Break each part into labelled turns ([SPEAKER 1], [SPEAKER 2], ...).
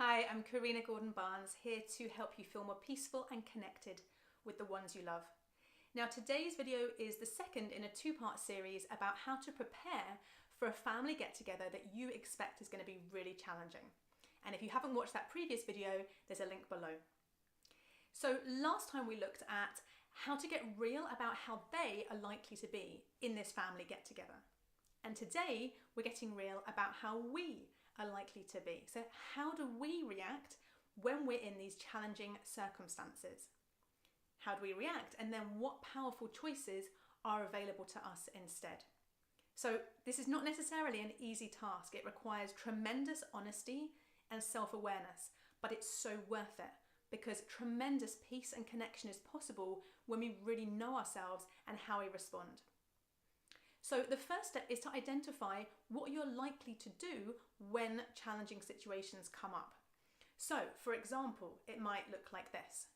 [SPEAKER 1] Hi, I'm Corrina Barnes, here to help you feel more peaceful and connected with the ones you love. Now, today's video is the second in a two-part series about how to prepare for a family get-together that you expect is going to be really challenging. And if you haven't watched that previous video, there's a link below. So last time we looked at how to get real about how they are likely to be in this family get-together. And today we're getting real about how we are likely to be. So how do we react when we're in these challenging circumstances? How do we react? And then what powerful choices are available to us instead? So this is not necessarily an easy task. It requires tremendous honesty and self-awareness, but it's so worth it because tremendous peace and connection is possible when we really know ourselves and how we respond. So the first step is to identify what you're likely to do when challenging situations come up. So, for example, it might look like this.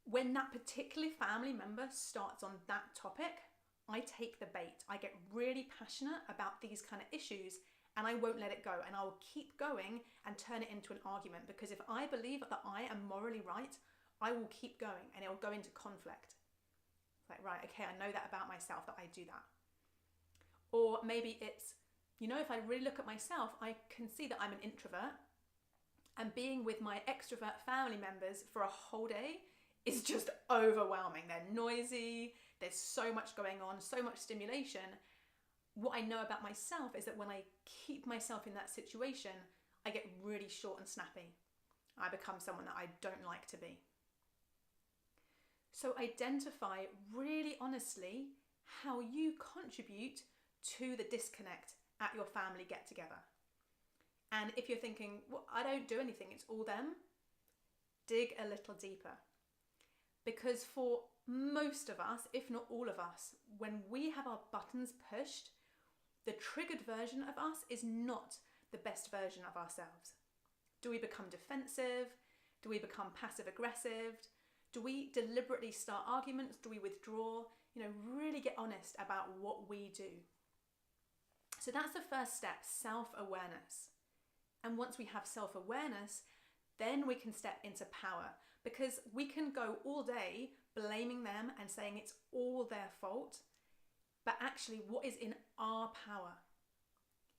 [SPEAKER 1] When that particular family member starts on that topic, I take the bait. I get really passionate about these kind of issues and I won't let it go, and I will keep going and turn it into an argument, because if I believe that I am morally right, I will keep going and it will go into conflict. Like, right, okay, I know that about myself, that I do that. Or maybe it's, if I really look at myself, I can see that I'm an introvert, and being with my extrovert family members for a whole day is just overwhelming. They're noisy, there's so much going on, so much stimulation. What I know about myself is that when I keep myself in that situation, I get really short and snappy. I become someone that I don't like to be. So identify really honestly how you contribute to the disconnect at your family get-together. And if you're thinking, well, I don't do anything, it's all them, dig a little deeper. Because for most of us, if not all of us, when we have our buttons pushed, the triggered version of us is not the best version of ourselves. Do we become defensive? Do we become passive-aggressive? Do we deliberately start arguments? Do we withdraw? Really get honest about what we do. So that's the first step, self-awareness. And once we have self-awareness, then we can step into power, because we can go all day blaming them and saying it's all their fault, but actually what is in our power?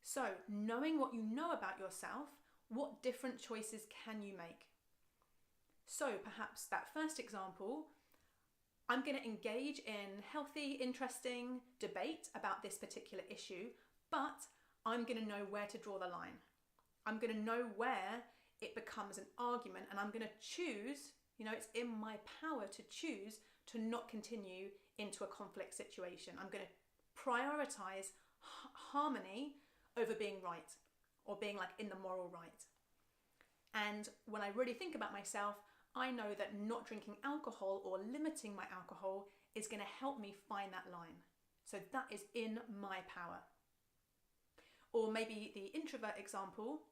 [SPEAKER 1] So knowing what you know about yourself, what different choices can you make? So perhaps that first example, I'm going to engage in healthy, interesting debate about this particular issue, but I'm going to know where to draw the line. I'm going to know where it becomes an argument, and I'm going to choose, it's in my power to choose to not continue into a conflict situation. I'm going to prioritize harmony over being right, or being like in the moral right. And when I really think about myself, I know that not drinking alcohol or limiting my alcohol is going to help me find that line. So that is in my power. Or maybe the introvert example,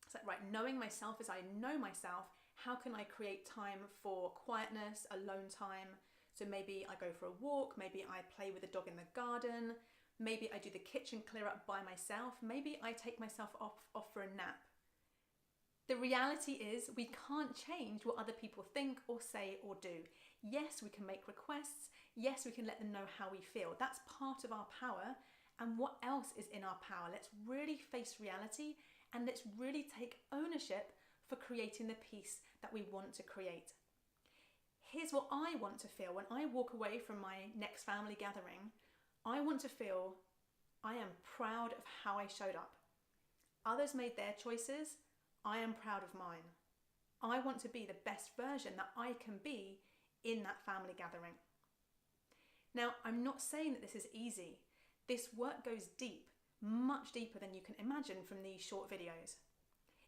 [SPEAKER 1] it's like, right, knowing myself as I know myself, how can I create time for quietness, alone time? So maybe I go for a walk, maybe I play with the dog in the garden, maybe I do the kitchen clear up by myself, maybe I take myself off for a nap. The reality is we can't change what other people think or say or do. Yes, we can make requests. Yes, we can let them know how we feel. That's part of our power. And what else is in our power? Let's really face reality, and let's really take ownership for creating the peace that we want to create. Here's what I want to feel when I walk away from my next family gathering. I want to feel I am proud of how I showed up. Others made their choices. I am proud of mine. I want to be the best version that I can be in that family gathering. Now, I'm not saying that this is easy. This work goes deep, much deeper than you can imagine from these short videos.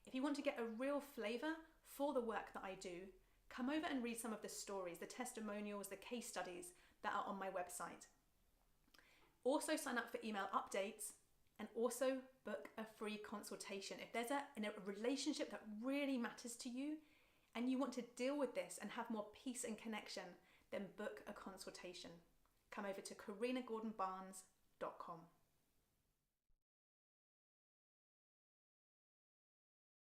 [SPEAKER 1] If you want to get a real flavour for the work that I do, come over and read some of the stories, the testimonials, the case studies that are on my website. Also sign up for email updates, and also book a free consultation. If there's a relationship that really matters to you and you want to deal with this and have more peace and connection, then book a consultation. Come over to CorrinaGordonBarnes.com.